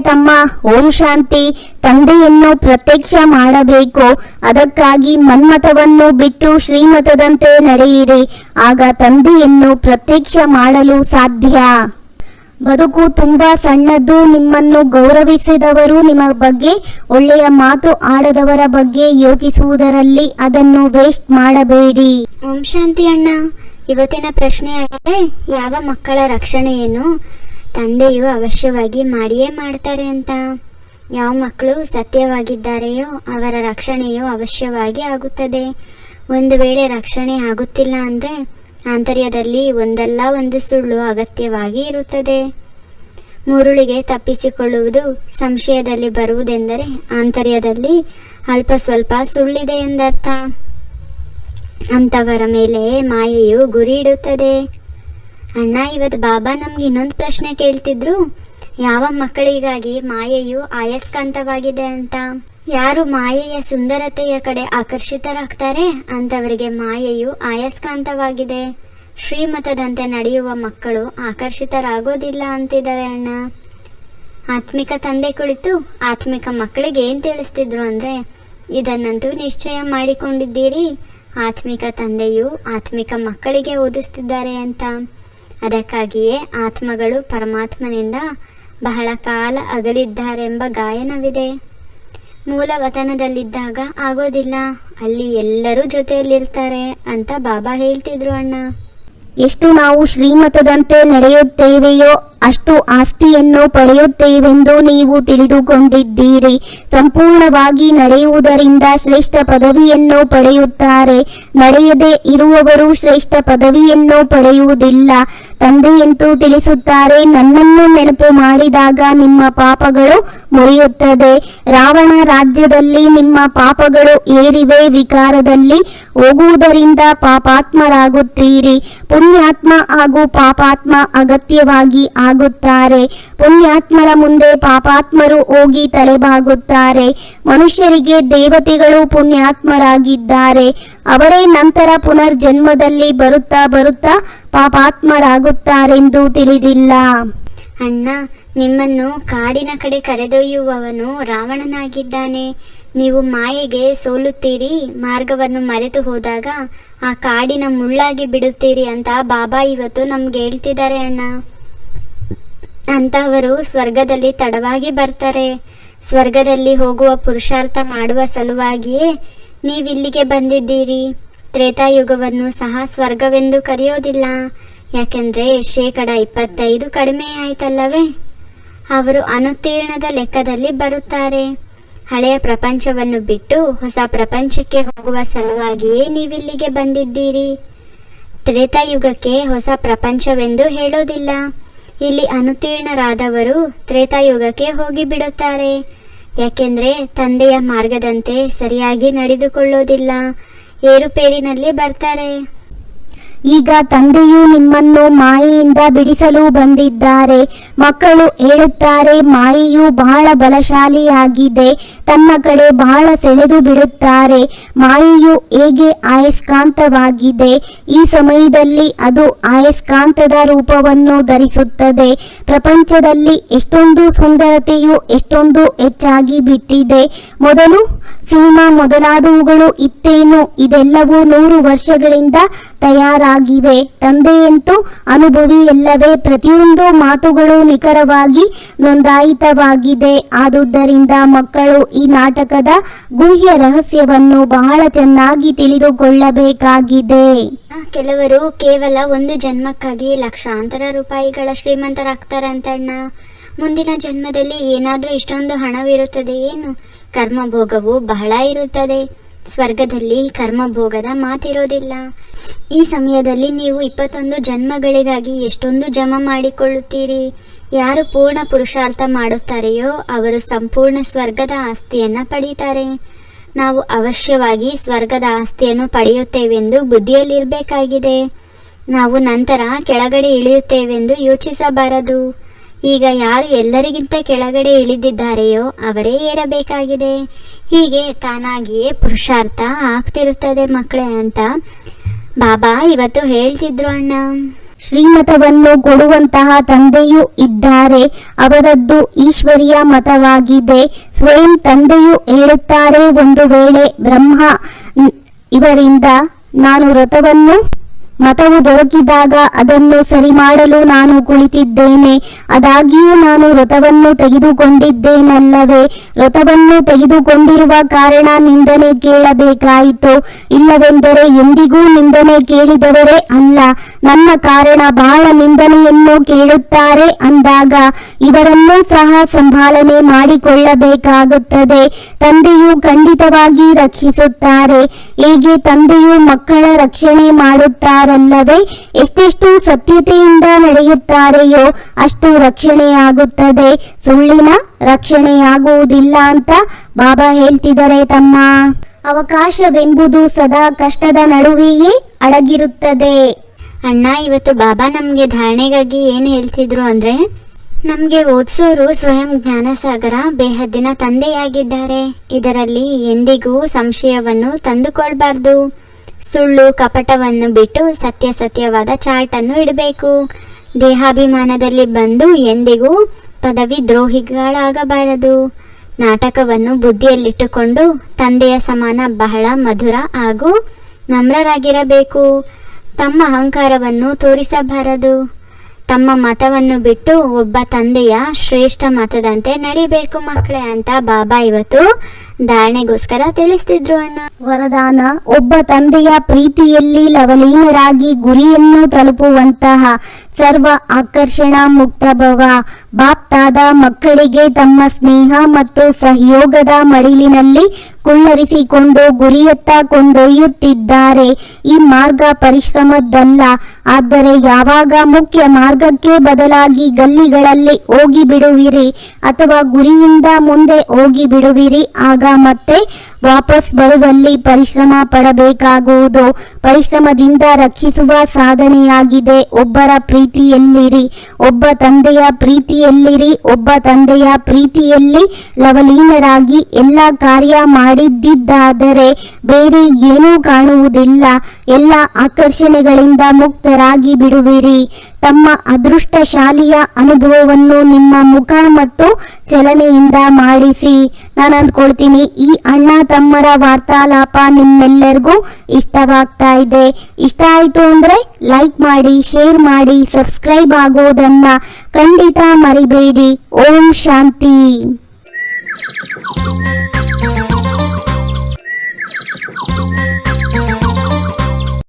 ತಮ್ಮ, ಓಂ ಶಾಂತಿ. ತಂದೆಯನ್ನು ಪ್ರತ್ಯಕ್ಷ ಮಾಡಬೇಕು. ಅದಕ್ಕಾಗಿ ಮನ್ಮಥವನ್ನು ಬಿಟ್ಟು ಶ್ರೀಮತದಂತೆ ನಡೆಯಿರಿ. ಆಗ ತಂದೆಯನ್ನು ಪ್ರತ್ಯಕ್ಷ ಮಾಡಲು ಸಾಧ್ಯ. ಬದುಕು ತುಂಬಾ ಸಣ್ಣದ್ದು. ನಿಮ್ಮನ್ನು ಗೌರವಿಸಿದವರು ನಿಮ್ಮ ಬಗ್ಗೆ ಒಳ್ಳೆಯ ಮಾತು ಆಡದವರ ಬಗ್ಗೆ ಯೋಚಿಸುವುದರಲ್ಲಿ ಅದನ್ನು ವೇಸ್ಟ್ ಮಾಡಬೇಡಿ. ಓಂ ಶಾಂತಿ ಅಣ್ಣ. ಇವತ್ತಿನ ಪ್ರಶ್ನೆ ಆಗಿದೆ, ಯಾವ ಮಕ್ಕಳ ರಕ್ಷಣೆಯನ್ನು ತಂದೆಯು ಅವಶ್ಯವಾಗಿ ಮಾಡಿಯೇ ಮಾಡ್ತಾರೆ ಅಂತ. ಯಾವ ಮಕ್ಕಳು ಸತ್ಯವಾಗಿದ್ದಾರೆಯೋ ಅವರ ರಕ್ಷಣೆಯು ಅವಶ್ಯವಾಗಿ ಆಗುತ್ತದೆ. ಒಂದು ವೇಳೆ ರಕ್ಷಣೆ ಆಗುತ್ತಿಲ್ಲ ಅಂದರೆ ಆಂತರ್ಯದಲ್ಲಿ ಒಂದಲ್ಲ ಒಂದು ಸುಳ್ಳು ಅಗತ್ಯವಾಗಿ ಇರುತ್ತದೆ. ಮುರುಳಿಗೆ ತಪ್ಪಿಸಿಕೊಳ್ಳುವುದು ಸಂಶಯದಲ್ಲಿ ಬರುವುದೆಂದರೆ ಆಂತರ್ಯದಲ್ಲಿ ಅಲ್ಪ ಸ್ವಲ್ಪ ಸುಳ್ಳಿದೆ ಎಂದರ್ಥ. ಅಂಥವರ ಮೇಲೆ ಮಾಯೆಯು ಗುರಿ ಇಡುತ್ತದೆ. ಅಣ್ಣ, ಇವತ್ತು ಬಾಬಾ ನಮ್ಗೆ ಇನ್ನೊಂದು ಪ್ರಶ್ನೆ ಕೇಳ್ತಿದ್ರು, ಯಾವ ಮಕ್ಕಳಿಗಾಗಿ ಮಾಯೆಯು ಆಯಸ್ಕಾಂತವಾಗಿದೆ ಅಂತ. ಯಾರು ಮಾಯೆಯ ಸುಂದರತೆಯ ಕಡೆ ಆಕರ್ಷಿತರಾಗ್ತಾರೆ ಅಂಥವರಿಗೆ ಮಾಯೆಯು ಆಯಸ್ಕಾಂತವಾಗಿದೆ. ಶ್ರೀಮತದಂತೆ ನಡೆಯುವ ಮಕ್ಕಳು ಆಕರ್ಷಿತರಾಗೋದಿಲ್ಲ ಅಂತಿದ್ದಾರೆ ಅಣ್ಣ. ಆತ್ಮಿಕ ತಂದೆ ಕುಳಿತು ಆತ್ಮಿಕ ಮಕ್ಕಳಿಗೆ ಏನು ತಿಳಿಸ್ತಿದ್ರು ಅಂದರೆ, ಇದನ್ನಂತೂ ನಿಶ್ಚಯ ಮಾಡಿಕೊಂಡಿದ್ದೀರಿ, ಆತ್ಮಿಕ ತಂದೆಯು ಆತ್ಮಿಕ ಮಕ್ಕಳಿಗೆ ಓದಿಸ್ತಿದ್ದಾರೆ ಅಂತ. ಅದಕ್ಕಾಗಿಯೇ ಆತ್ಮಗಳು ಪರಮಾತ್ಮನಿಂದ ಬಹಳ ಕಾಲ ಅಗಲಿದ್ದಾರೆಂಬ ಗಾಯನವಿದೆ. ಮೂಲ ವತನದಲ್ಲಿದ್ದಾಗ ಆಗೋದಿಲ್ಲ, ಅಲ್ಲಿ ಎಲ್ಲರೂ ಜೊತೆಯಲ್ಲಿರ್ತಾರೆ ಅಂತ ಬಾಬಾ ಹೇಳ್ತಿದ್ರು ಅಣ್ಣ. ಎಷ್ಟು ನಾವು ಶ್ರೀಮತದಂತೆ ನಡೆಯುತ್ತೇವೆಯೋ ಅಷ್ಟು ಆಸ್ತಿಯನ್ನು ಪಡೆಯುತ್ತೇವೆಂದು ನೀವು ತಿಳಿದುಕೊಂಡಿದ್ದೀರಿ. ಸಂಪೂರ್ಣವಾಗಿ ನಡೆಯುವುದರಿಂದ ಶ್ರೇಷ್ಠ ಪದವಿಯನ್ನು ಪಡೆಯುತ್ತಾರೆ. ನಡೆಯದೇ ಇರುವವರು ಶ್ರೇಷ್ಠ ಪದವಿಯನ್ನು ಪಡೆಯುವುದಿಲ್ಲ. ತಂದೆಯಂತೂ ತಿಳಿಸುತ್ತಾರೆ, ನನ್ನನ್ನು ನೆನಪು ಮಾಡಿದಾಗ ನಿಮ್ಮ ಪಾಪಗಳು ಮುರಿಯುತ್ತದೆ. ರಾವಣ ರಾಜ್ಯದಲ್ಲಿ ನಿಮ್ಮ ಪಾಪಗಳು ಏರಿವೆ. ವಿಕಾರದಲ್ಲಿ ಹೋಗುವುದರಿಂದ ಪಾಪಾತ್ಮರಾಗುತ್ತೀರಿ. ಪುಣ್ಯಾತ್ಮ ಹಾಗೂ ಪಾಪಾತ್ಮ ಅಗತ್ಯವಾಗಿ ಆಗುತ್ತಾರೆ. ಪುಣ್ಯಾತ್ಮರ ಮುಂದೆ ಪಾಪಾತ್ಮರು ಹೋಗಿ ತಲೆಬಾಗುತ್ತಾರೆ. ಮನುಷ್ಯರಿಗೆ ದೇವತೆಗಳು ಪುಣ್ಯಾತ್ಮರಾಗಿದ್ದಾರೆ. ಅವರೇ ನಂತರ ಪುನರ್ಜನ್ಮದಲ್ಲಿ ಬರುತ್ತಾ ಬರುತ್ತಾ ಪಾಪಾತ್ಮರಾಗುತ್ತಾರೆಂದು ತಿಳಿದಿಲ್ಲ. ಅಣ್ಣ, ನಿಮ್ಮನ್ನು ಕಾಡಿನ ಕಡೆ ಕರೆದೊಯ್ಯುವವನು ರಾವಣನಾಗಿದ್ದಾನೆ. ನೀವು ಮಾಯೆಗೆ ಸೋಲುತ್ತೀರಿ, ಮಾರ್ಗವನ್ನು ಮರೆತು ಹೋದಾಗ ಆ ಕಾಡಿನ ಮುಳ್ಳಾಗಿ ಬಿಡುತ್ತೀರಿ ಅಂತ ಬಾಬಾ ಇವತ್ತು ನಮ್ಗೆ ಹೇಳ್ತಿದ್ದಾರೆ ಅಣ್ಣ. ಅಂತಹವರು ಸ್ವರ್ಗದಲ್ಲಿ ತಡವಾಗಿ ಬರ್ತಾರೆ. ಸ್ವರ್ಗದಲ್ಲಿ ಹೋಗುವ ಪುರುಷಾರ್ಥ ಮಾಡುವ ಸಲುವಾಗಿಯೇ ನೀವಿಲ್ಲಿಗೆ ಬಂದಿದ್ದೀರಿ. ತ್ರೇತಾಯುಗವನ್ನು ಸಹ ಸ್ವರ್ಗವೆಂದು ಕರೆಯೋದಿಲ್ಲ, ಯಾಕೆಂದರೆ 25% ಕಡಿಮೆ ಆಯ್ತಲ್ಲವೇ. ಅವರು ಅನುತ್ತೀರ್ಣದ ಲೆಕ್ಕದಲ್ಲಿ ಬರುತ್ತಾರೆ. ಹಳೆಯ ಪ್ರಪಂಚವನ್ನು ಬಿಟ್ಟು ಹೊಸ ಪ್ರಪಂಚಕ್ಕೆ ಹೋಗುವ ಸಲುವಾಗಿಯೇ ನೀವಿಲ್ಲಿಗೆ ಬಂದಿದ್ದೀರಿ. ತ್ರೇತಾಯುಗಕ್ಕೆ ಹೊಸ ಪ್ರಪಂಚವೆಂದು ಹೇಳೋದಿಲ್ಲ. ಇಲ್ಲಿ ಅನುತ್ತೀರ್ಣರಾದವರು ತ್ರೇತಾಯುಗಕ್ಕೆ ಹೋಗಿ ಬಿಡುತ್ತಾರೆ, ಯಾಕೆಂದರೆ ತಂದೆಯ ಮಾರ್ಗದಂತೆ ಸರಿಯಾಗಿ ನಡೆದುಕೊಳ್ಳೋದಿಲ್ಲ, ಏರುಪೇರಿನಲ್ಲಿ ಬರ್ತಾರೆ. ಈಗ ತಂದೆಯು ನಿಮ್ಮನ್ನು ಮಾಯೆಯಿಂದ ಬಿಡಿಸಲು ಬಂದಿದ್ದಾರೆ. ಮಕ್ಕಳು ಹೇಳುತ್ತಾರೆ, ಮಾಯೆಯು ಬಹಳ ಬಲಶಾಲಿಯಾಗಿದೆ, ತನ್ನ ಕಡೆ ಬಹಳ ಸೆಳೆದು ಬಿಡುತ್ತಾರೆ. ಮಾಯೆಯು ಹೇಗೆ ಆಯಸ್ಕಾಂತವಾಗಿದೆ, ಈ ಸಮಯದಲ್ಲಿ ಅದು ಆಯಸ್ಕಾಂತದ ರೂಪವನ್ನು ಧರಿಸುತ್ತದೆ. ಪ್ರಪಂಚದಲ್ಲಿ ಎಷ್ಟೊಂದು ಸುಂದರತೆಯು ಎಷ್ಟೊಂದು ಹೆಚ್ಚಾಗಿ ಬಿಟ್ಟಿದೆ. ಮೊದಲು ಸಿನಿಮಾ ಮೊದಲಾದವುಗಳು ಇತ್ತೇನು, ಇದೆಲ್ಲವೂ 100 ವರ್ಷಗಳಿಂದ ತಯಾರಾಗಿವೆ. ತಂದೆಯಂತೂ ಅನುಭವಿಯಲ್ಲವೇ. ಪ್ರತಿಯೊಂದು ಮಾತುಗಳು ನಿಖರವಾಗಿ ನೋಂದಾಯಿತವಾಗಿದೆ. ಆದುದರಿಂದ ಮಕ್ಕಳು ಈ ನಾಟಕದ ಗುಹ್ಯ ರಹಸ್ಯವನ್ನು ಬಹಳ ಚೆನ್ನಾಗಿ ತಿಳಿದುಕೊಳ್ಳಬೇಕಾಗಿದೆ. ಕೆಲವರು ಕೇವಲ ಒಂದು ಜನ್ಮಕ್ಕಾಗಿ ಲಕ್ಷಾಂತರ ರೂಪಾಯಿಗಳ ಶ್ರೀಮಂತರಾಗ್ತಾರಂತಣ್ಣ. ಮುಂದಿನ ಜನ್ಮದಲ್ಲಿ ಏನಾದರೂ ಇಷ್ಟೊಂದು ಹಣವಿರುತ್ತದೆ ಏನು? ಕರ್ಮಭೋಗವು ಬಹಳ ಇರುತ್ತದೆ. ಸ್ವರ್ಗದಲ್ಲಿ ಕರ್ಮಭೋಗದ ಮಾತಿರೋದಿಲ್ಲ. ಈ ಸಮಯದಲ್ಲಿ ನೀವು 21 ಜನ್ಮಗಳಿಗಾಗಿ ಎಷ್ಟೊಂದು ಜಮಾ ಮಾಡಿಕೊಳ್ಳುತ್ತೀರಿ. ಯಾರು ಪೂರ್ಣ ಪುರುಷಾರ್ಥ ಮಾಡುತ್ತಾರೆಯೋ ಅವರು ಸಂಪೂರ್ಣ ಸ್ವರ್ಗದ ಆಸ್ತಿಯನ್ನು ಪಡೀತಾರೆ. ನಾವು ಅವಶ್ಯವಾಗಿ ಸ್ವರ್ಗದ ಆಸ್ತಿಯನ್ನು ಪಡೆಯುತ್ತೇವೆಂದು ಬುದ್ಧಿಯಲ್ಲಿರಬೇಕಾಗಿದೆ. ನಾವು ನಂತರ ಕೆಳಗಡೆ ಇಳಿಯುತ್ತೇವೆಂದು ಯೋಚಿಸಬಾರದು. ಈಗ ಯಾರು ಎಲ್ಲರಿಗಿಂತ ಕೆಳಗಡೆ ಇಳಿದಿದ್ದಾರೆಯೋ ಅವರೇ ಏರಬೇಕಾಗಿದೆ. ಹೀಗೆ ತಾನಾಗಿಯೇ ಪುರುಷಾರ್ಥ ಆಗ್ತಿರುತ್ತದೆ ಮಕ್ಕಳೇ ಅಂತ ಬಾಬಾ ಇವತ್ತು ಹೇಳ್ತಿದ್ರು ಅಣ್ಣ. ಶ್ರೀಮತವನ್ನು ಕೊಡುವಂತಹ ತಂದೆಯೂ ಇದ್ದಾರೆ. ಅವರದ್ದು ಈಶ್ವರೀಯ ಮತವಾಗಿದೆ. ಸ್ವಯಂ ತಂದೆಯು ಹೇಳುತ್ತಾರೆ, ಒಂದು ವೇಳೆ ಬ್ರಹ್ಮ ಇವರಿಂದ ನಾನು ಮತವು ದೊರಕಿದಾಗ ಅದನ್ನು ಸರಿ ಮಾಡಲು ನಾನು ಕುಳಿತಿದ್ದೇನೆ. ಆದಾಗ್ಯೂ ನಾನು ವ್ರತವನ್ನು ತೆಗೆದುಕೊಂಡಿದ್ದೇನಲ್ಲವೇ? ವ್ರತವನ್ನು ತೆಗೆದುಕೊಂಡಿರುವ ಕಾರಣ ನಿಂದನೆ ಕೇಳಬೇಕಾಯಿತು. ಇಲ್ಲವೆಂದರೆ ಎಂದಿಗೂ ನಿಂದನೆ ಕೇಳಿದವರೇ ಅಲ್ಲ. ನನ್ನ ಕಾರಣ ಬಹಳ ನಿಂದನೆಯನ್ನು ಕೇಳುತ್ತಾರೆ ಅಂದಾಗ ಇವರನ್ನೂ ಸಹ ಸಂಭಾಲನೆ ಮಾಡಿಕೊಳ್ಳಬೇಕಾಗುತ್ತದೆ. ತಂದೆಯು ಖಂಡಿತವಾಗಿ ರಕ್ಷಿಸುತ್ತಾರೆ. ಹೇಗೆ ತಂದೆಯು ಮಕ್ಕಳ ರಕ್ಷಣೆ ಮಾಡುತ್ತಾರೆ ಅಲ್ಲವೇ? ಎಷ್ಟೆಷ್ಟು ಸತ್ಯತೆಯಿಂದ ನಡೆಯುತ್ತಾರೆಯೋ ಅಷ್ಟು ರಕ್ಷಣೆಯಾಗುತ್ತದೆ. ಸುಳ್ಳಿನ ರಕ್ಷಣೆಯಾಗುವುದಿಲ್ಲ ಅಂತ ಬಾಬಾ ಹೇಳ್ತಿದ್ದಾರೆ ತಮ್ಮ. ಅವಕಾಶವೆಂಬುದು ಸದಾ ಕಷ್ಟದ ನಡುವೆಯೇ ಅಡಗಿರುತ್ತದೆ. ಅಣ್ಣ, ಇವತ್ತು ಬಾಬಾ ನಮಗೆ ಧಾರಣೆಗಾಗಿ ಏನು ಹೇಳ್ತಿದ್ರು ಅಂದರೆ, ನಮಗೆ ಓದಿಸೋರು ಸ್ವಯಂ ಜ್ಞಾನಸಾಗರ ಬೇಹದ್ದಿನ ತಂದೆಯಾಗಿದ್ದಾರೆ. ಇದರಲ್ಲಿ ಎಂದಿಗೂ ಸಂಶಯವನ್ನು ತಂದುಕೊಳ್ಬಾರ್ದು. ಸುಳ್ಳು ಕಪಟವನ್ನು ಬಿಟ್ಟು ಸತ್ಯವಾದ ಚಾರ್ಟನ್ನು ಇಡಬೇಕು. ದೇಹಾಭಿಮಾನದಲ್ಲಿ ಬಂದು ಎಂದಿಗೂ ಪದವಿ ದ್ರೋಹಿಗಳಾಗಬಾರದು. ನಾಟಕವನ್ನು ಬುದ್ಧಿಯಲ್ಲಿಟ್ಟುಕೊಂಡು ತಂದೆಯ ಸಮಾನ ಬಹಳ ಮಧುರ ಹಾಗೂ ನಮ್ರರಾಗಿರಬೇಕು. ತಮ್ಮ ಅಹಂಕಾರವನ್ನು ತೋರಿಸಬಾರದು. ತಮ್ಮ ಮತವನ್ನು ಬಿಟ್ಟು ಒಬ್ಬ ತಂದೆಯ ಶ್ರೇಷ್ಠ ಮತದಂತೆ ನಡಿಬೇಕು ಮಕ್ಕಳೇ ಅಂತ ಬಾಬಾ ಇವತ್ತು ಧಾರಣೆಗೋಸ್ಕರ ತಿಳಿಸ್ತಿದ್ರು ಅಣ್ಣ. ವರದಾನ: ಒಬ್ಬ ತಂದೆಯ ಪ್ರೀತಿಯಲ್ಲಿ ಲವಲೀನರಾಗಿ ಗುರಿಯನ್ನು ತಲುಪುವಂತಹ ಸರ್ವ ಆಕರ್ಷಣ ಮುಕ್ತ ಭವ. ಬಾಪ್ತಾದ ಮಕ್ಕಳಿಗೆ ತಮ್ಮ ಸ್ನೇಹ ಮತ್ತು ಸಹಯೋಗದ ಮಡಿಲಿನಲ್ಲಿ ಕುಳ್ಳರಿಸಿಕೊಂಡು ಗುರಿಯತ್ತ ಕೊಂಡೊಯ್ಯುತ್ತಿದ್ದಾರೆ. ಈ ಮಾರ್ಗ ಪರಿಶ್ರಮದ್ದಲ್ಲ. ಆದರೆ ಯಾವಾಗ ಮುಖ್ಯ ಮಾರ್ಗಕ್ಕೆ ಬದಲಾಗಿ ಗಲ್ಲಿಗಳಲ್ಲಿ ಹೋಗಿ ಬಿಡುವಿರಿ ಅಥವಾ ಗುರಿಯಿಂದ ಮುಂದೆ ಹೋಗಿ ಬಿಡುವಿರಿ, ಆಗ ಮತ್ತೆ ವಾಪಸ್ ಬರುವಲ್ಲಿ ಪರಿಶ್ರಮ ಪಡಬೇಕಾಗುವುದು. ಪರಿಶ್ರಮದಿಂದ ರಕ್ಷಿಸುವ ಸಾಧನೆಯಾಗಿದೆ. ಒಬ್ಬರ ಪ್ರೀತಿಯಲ್ಲಿರಿ, ಒಬ್ಬ ತಂದೆಯ ಪ್ರೀತಿಯಲ್ಲಿರಿ. ಒಬ್ಬ ತಂದೆಯ ಪ್ರೀತಿಯಲ್ಲಿ ಲವಲೀನರಾಗಿ ಎಲ್ಲ ಕಾರ್ಯ ಮಾಡಿದ್ದಿದ್ದಾದರೆ ಬೇರೆ ಏನೂ ಕಾಣುವುದಿಲ್ಲ. ಎಲ್ಲ ಆಕರ್ಷಣೆಗಳಿಂದ ಮುಕ್ತರಾಗಿ ಬಿಡುವಿರಿ. ತಮ್ಮ ಅದೃಷ್ಟಶಾಲಿಯ ಅನುಭವವನ್ನು ನಿಮ್ಮ ಮುಖ ಮತ್ತು ಚಲನೆಯಿಂದ ಮಾಡಿಸಿ. ನಾನು ಅಂದ್ಕೊಳ್ತೀನಿ ಈ ಅಣ್ಣ ತಮ್ಮರ ವಾರ್ತಾಲಾಪ ನಿಮ್ಮೆಲ್ಲರಿಗೂ ಇಷ್ಟವಾಗ್ತಾ ಇದೆ. ಇಷ್ಟ ಆಯ್ತು ಅಂದ್ರೆ ಲೈಕ್ ಮಾಡಿ, ಶೇರ್ ಮಾಡಿ, ಸಬ್ಸ್ಕ್ರೈಬ್ ಆಗೋದನ್ನ ಖಂಡಿತ ಮರಿಬೇಡಿ. ಓಂ ಶಾಂತಿ.